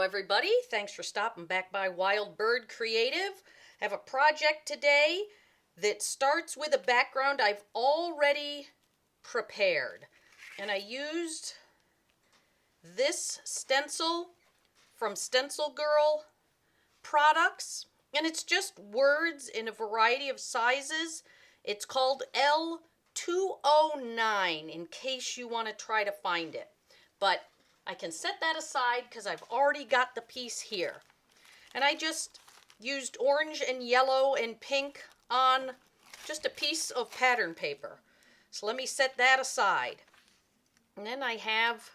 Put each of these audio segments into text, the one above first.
Everybody, thanks for stopping back by Wild Bird Creative. I have a project today that starts with a background I've already prepared. And I used this stencil from Stencil Girl products. And it's just words in a variety of sizes. It's called L209 in case you want to try to find it. But I can set that aside because I've already got the piece here. And I just used orange and yellow and pink on just a piece of pattern paper. So let me set that aside. And then I have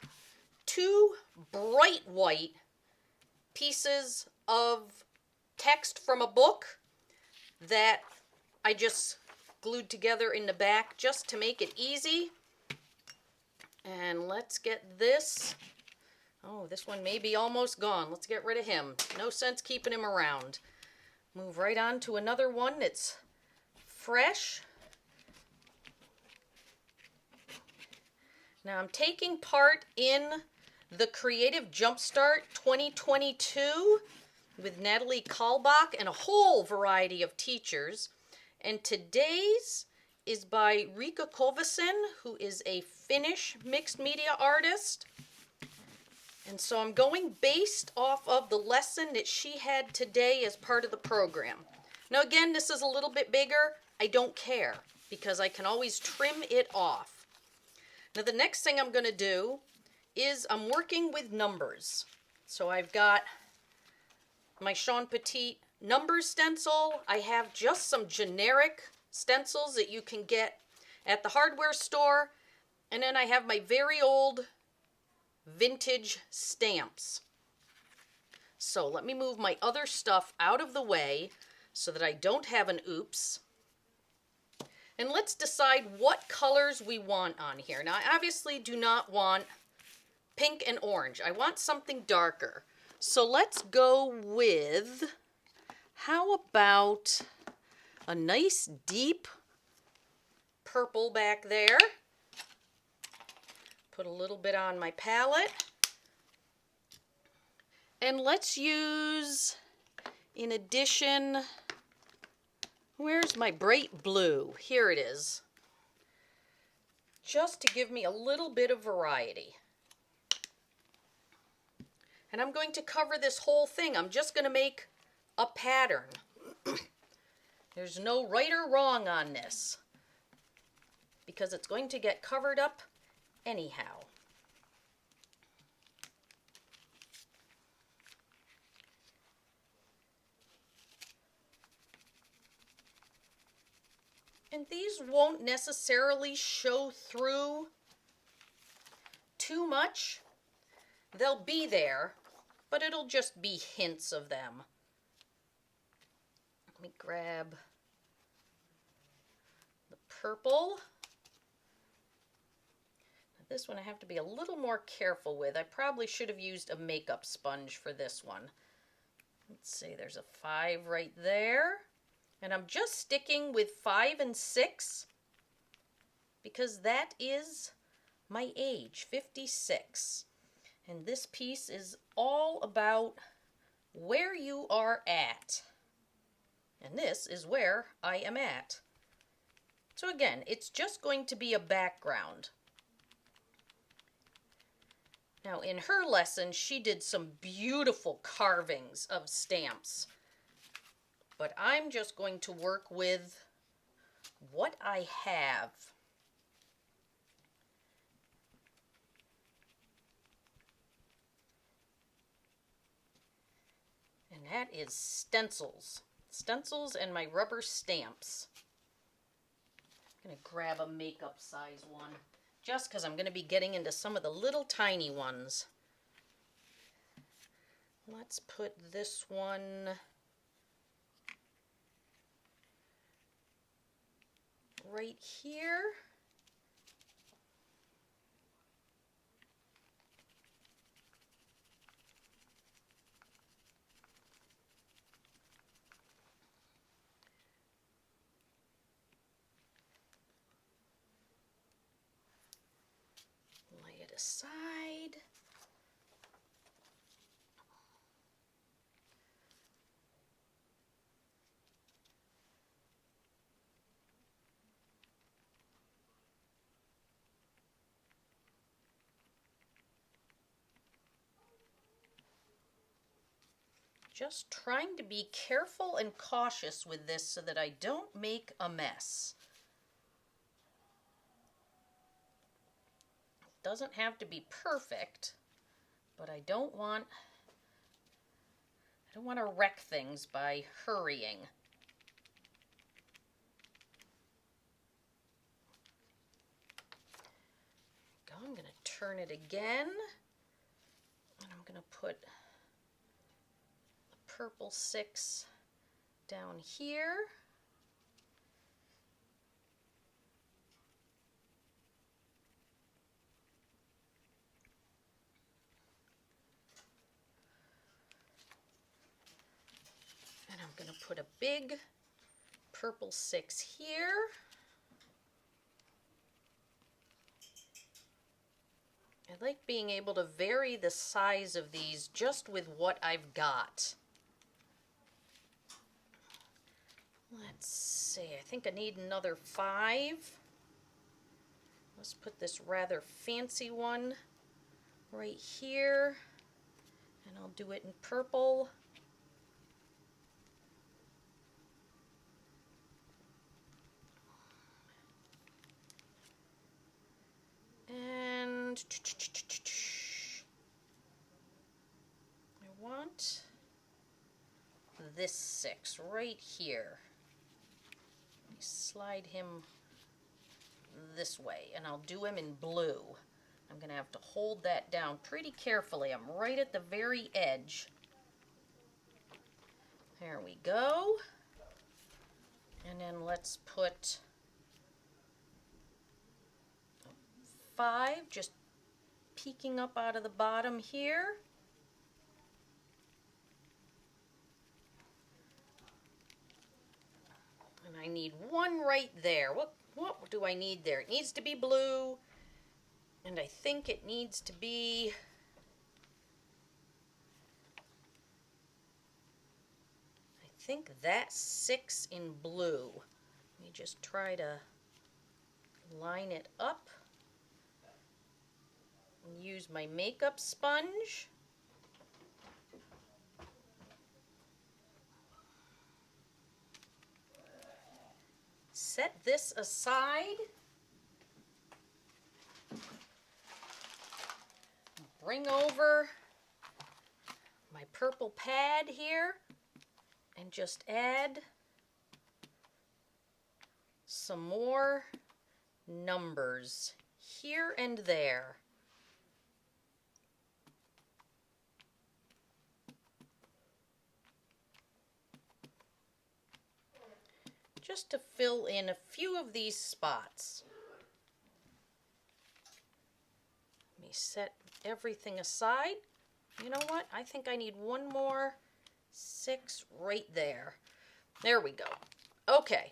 two bright white pieces of text from a book that I just glued together in the back just to make it easy. And let's get this. Oh, this one may be almost gone. Let's get rid of him. No sense keeping him around. Move right on to another one that's fresh. Now I'm taking part in the Creative Jumpstart 2022 with Natalie Kalbach and a whole variety of teachers. And today's is by Riikka Koivunen, who is a Finnish mixed media artist. And so I'm going based off of the lesson that she had today as part of the program. Now again, this is a little bit bigger. I don't care because I can always trim it off. Now the next thing I'm going to do is I'm working with numbers. So I've got my Sean Petit number stencil. I have just some generic stencils that you can get at the hardware store. And then I have my very old vintage stamps. So let me move my other stuff out of the way so that I don't have an oops. And let's decide what colors we want on here. Now I obviously do not want pink and orange. I want something darker. So let's go with, how about a nice deep purple back there. Put a little bit on my palette. And let's use, in addition, where's my bright blue? Here it is. Just to give me a little bit of variety. And I'm going to cover this whole thing. I'm just going to make a pattern. There's no right or wrong on this because it's going to get covered up anyhow. And these won't necessarily show through too much. They'll be there, but it'll just be hints of them. Let me grab the purple. This one I have to be a little more careful with. I probably should have used a makeup sponge for this one. Let's see, there's a 5 right there. And I'm just sticking with 5 and 6 because that is my age, 56. And this piece is all about where you are at. And this is where I am at. So again, it's just going to be a background. Now in her lesson, she did some beautiful carvings of stamps. But I'm just going to work with what I have. And that is stencils. Stencils and my rubber stamps. I'm going to grab a makeup size one. Just because I'm going to be getting into some of the little tiny ones. Let's put this one right here. Lay it aside. Just trying to be careful and cautious with this so that I don't make a mess. It doesn't have to be perfect, but I don't want to wreck things by hurrying. I'm going to turn it again, and I'm going to put the purple 6 down here. And I'm going to put a big purple 6 here. I like being able to vary the size of these just with what I've got. Let's see, I think I need another 5. Let's put this rather fancy one right here, and I'll do it in purple. And I want this 6 right here. Slide him this way, and I'll do him in blue. I'm going to have to hold that down pretty carefully. I'm right at the very edge. There we go. And then let's put 5 just peeking up out of the bottom here. And I need 1 right there. What do I need there? It needs to be blue, and I think it needs to be that 6 in blue. Let me just try to line it up and use my makeup sponge. Set this aside. Bring over my purple pad here and just add some more numbers here and there. Just to fill in a few of these spots. Let me set everything aside. You know what? I think I need 1 more 6 right there. There we go. Okay.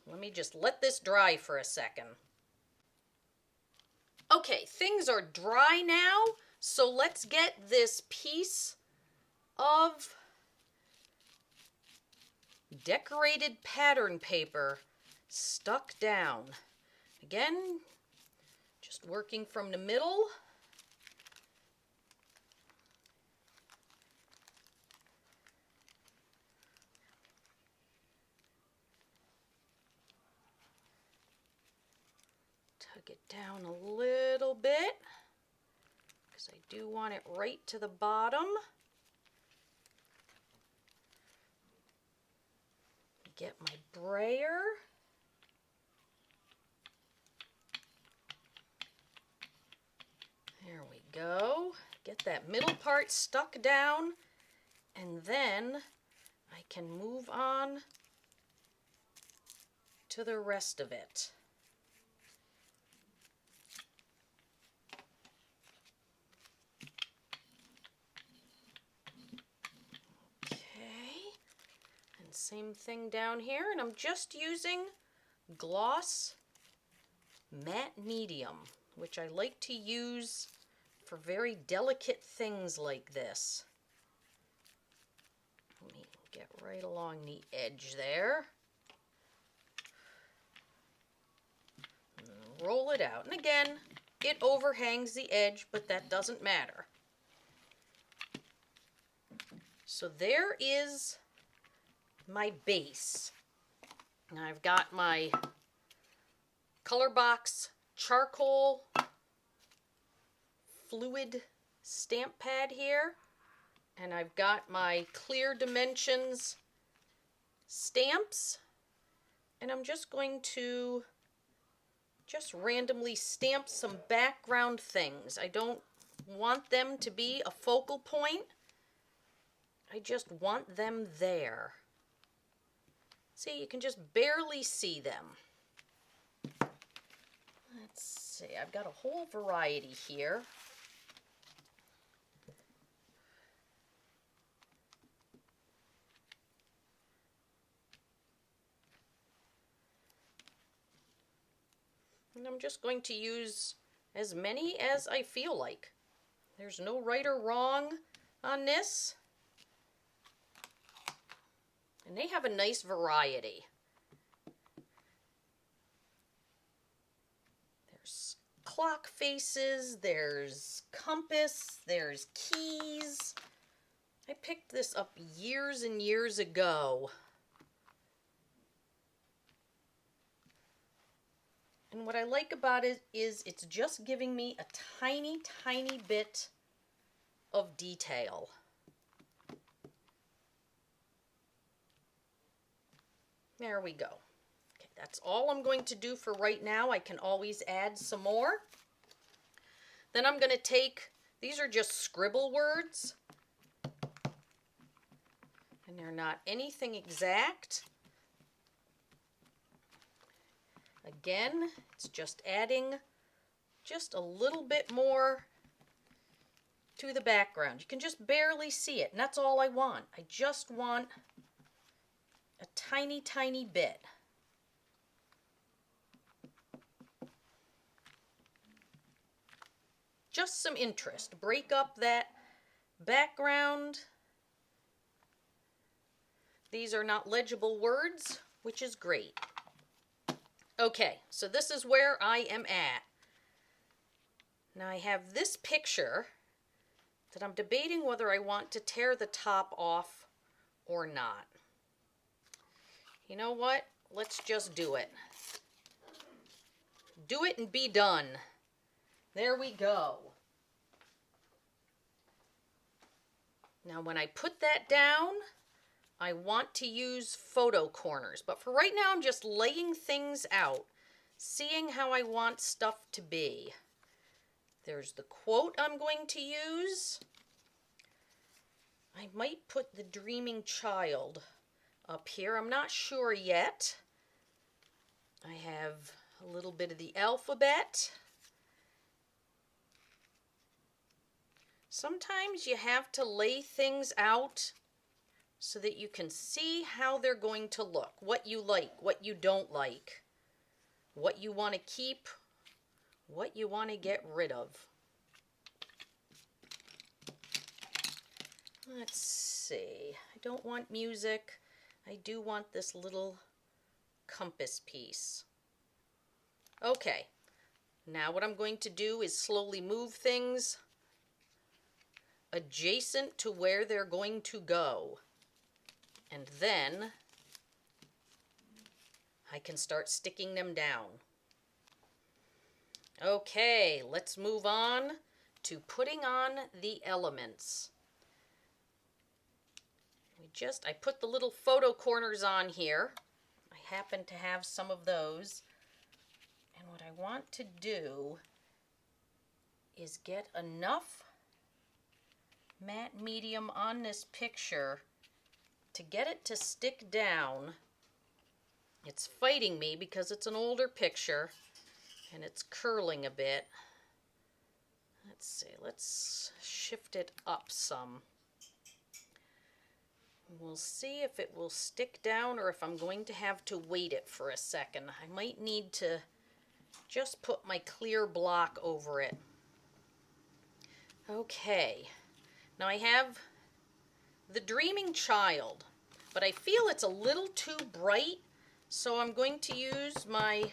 Let me just let this dry for a second. Okay, things are dry now, so let's get this piece of decorated pattern paper stuck down. Again, just working from the middle. Tug it down a little bit because I do want it right to the bottom. Get my brayer. There we go. Get that middle part stuck down, and then I can move on to the rest of it. Same thing down here, and I'm just using gloss matte medium, which I like to use for very delicate things like this. Let me get right along the edge there. And roll it out. And again, it overhangs the edge, but that doesn't matter. So there is my base. Now I've got my Colorbox charcoal fluid stamp pad here, and I've got my Clear Dimensions stamps, and I'm just going to just randomly stamp some background things. I don't want them to be a focal point. I just want them there. See, you can just barely see them. Let's see, I've got a whole variety here. And I'm just going to use as many as I feel like. There's no right or wrong on this. And they have a nice variety. There's clock faces, there's compass, there's keys. I picked this up years and years ago. And what I like about it is it's just giving me a tiny, tiny bit of detail. There we go. Okay, that's all I'm going to do for right now. I can always add some more. Then I'm going to take, these are just scribble words. And they're not anything exact. Again, it's just adding just a little bit more to the background. You can just barely see it, and that's all I want. I just want a tiny, tiny bit. Just some interest. Break up that background. These are not legible words, which is great. Okay, so this is where I am at. Now I have this picture that I'm debating whether I want to tear the top off or not. You know what? Let's just do it. Do it and be done. There we go. Now when I put that down, I want to use photo corners, but for right now I'm just laying things out, seeing how I want stuff to be. There's the quote I'm going to use. I might put the Dreaming Child up here. I'm not sure yet. I have a little bit of the alphabet. Sometimes you have to lay things out so that you can see how they're going to look, what you like, what you don't like, what you want to keep, what you want to get rid of. Let's see, I don't want music. I do want this little compass piece. Okay, now what I'm going to do is slowly move things adjacent to where they're going to go. And then I can start sticking them down. Okay, let's move on to putting on the elements. I put the little photo corners on here. I happen to have some of those. And what I want to do is get enough matte medium on this picture to get it to stick down. It's fighting me because it's an older picture and it's curling a bit. Let's see, let's shift it up some. We'll see if it will stick down or if I'm going to have to weight it for a second. I might need to just put my clear block over it. Okay, now I have the Dreaming Child, but I feel it's a little too bright, so I'm going to use my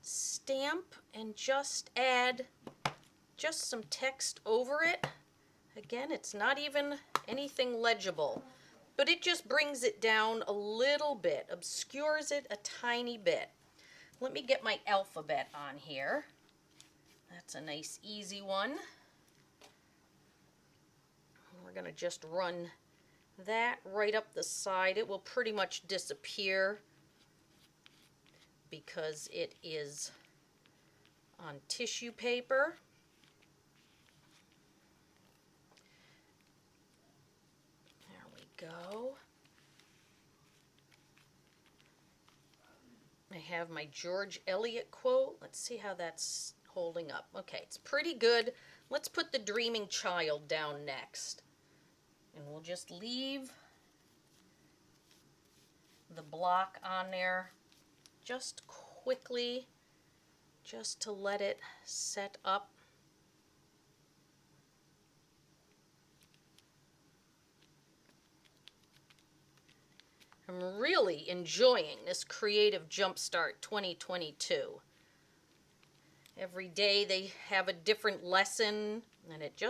stamp and just add just some text over it. Again, it's not even anything legible, but it just brings it down a little bit, obscures it a tiny bit. Let me get my alphabet on here. That's a nice easy one. We're going to just run that right up the side. It will pretty much disappear because it is on tissue paper. There we go. I have my George Eliot quote. Let's see how that's holding up. Okay, it's pretty good. Let's put the Dreaming Child down next. And we'll just leave the block on there just quickly, just to let it set up. I'm really enjoying this Creative Jumpstart 2022. Every day they have a different lesson, and it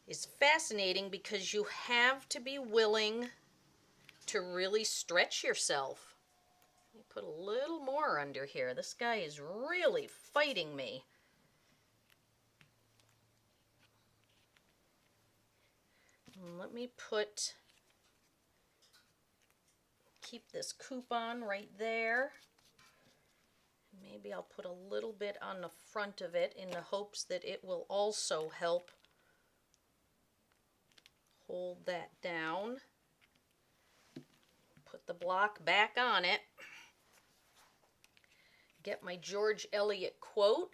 is fascinating because you have to be willing to really stretch yourself. Let me put a little more under here. This guy is really fighting me. And let me keep this coupon right there. Maybe I'll put a little bit on the front of it in the hopes that it will also help hold that down. Put the block back on it. Get my George Eliot quote.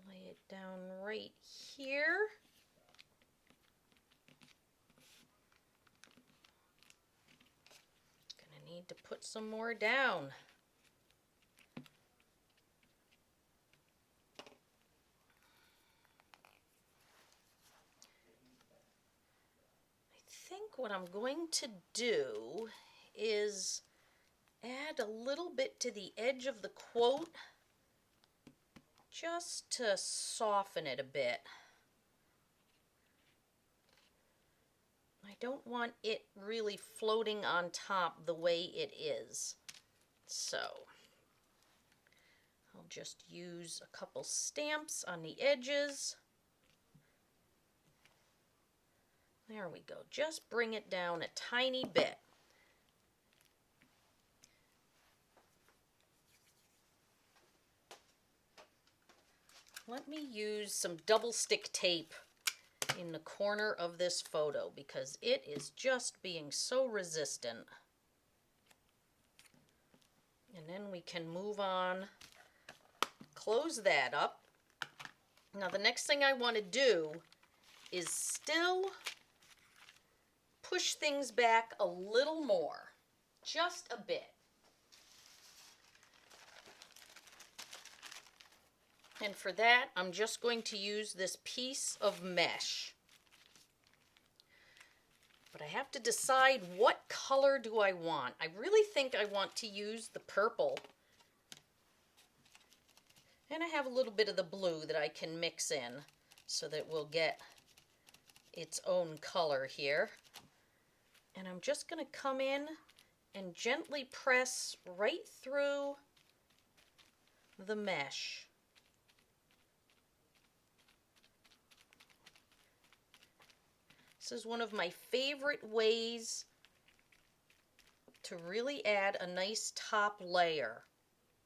Lay it down right here. Gonna need to put some more down. I think what I'm going to do is add a little bit to the edge of the quote just to soften it a bit. I don't want it really floating on top the way it is. So I'll just use a couple stamps on the edges. There we go. Just bring it down a tiny bit. Let me use some double stick tape in the corner of this photo because it is just being so resistant. And then we can move on, close that up. Now the next thing I want to do is still push things back a little more, just a bit. And for that, I'm just going to use this piece of mesh. But I have to decide what color do I want. I really think I want to use the purple. And I have a little bit of the blue that I can mix in so that we'll get its own color here. And I'm just going to come in and gently press right through the mesh. This is one of my favorite ways to really add a nice top layer.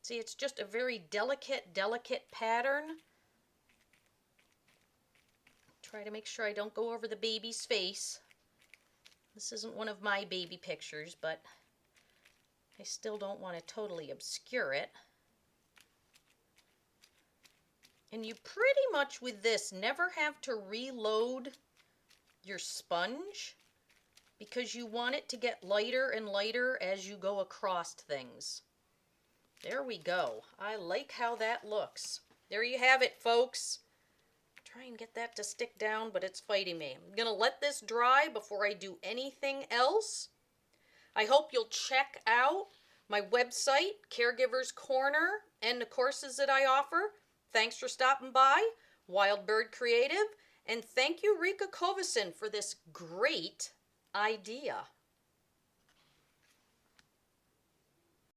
See, it's just a very delicate pattern. Try to make sure I don't go over the baby's face. This isn't one of my baby pictures, but I still don't want to totally obscure it. And you pretty much with this never have to reload your sponge because you want it to get lighter and lighter as you go across things. There we go. I like how that looks. There you have it, folks. try and get that to stick down, but it's fighting me. I'm going to let this dry before I do anything else. I hope you'll check out my website, Caregivers Corner, and the courses that I offer. Thanks for stopping by, Wild Bird Creative, and thank you, Rika Kovacin, for this great idea.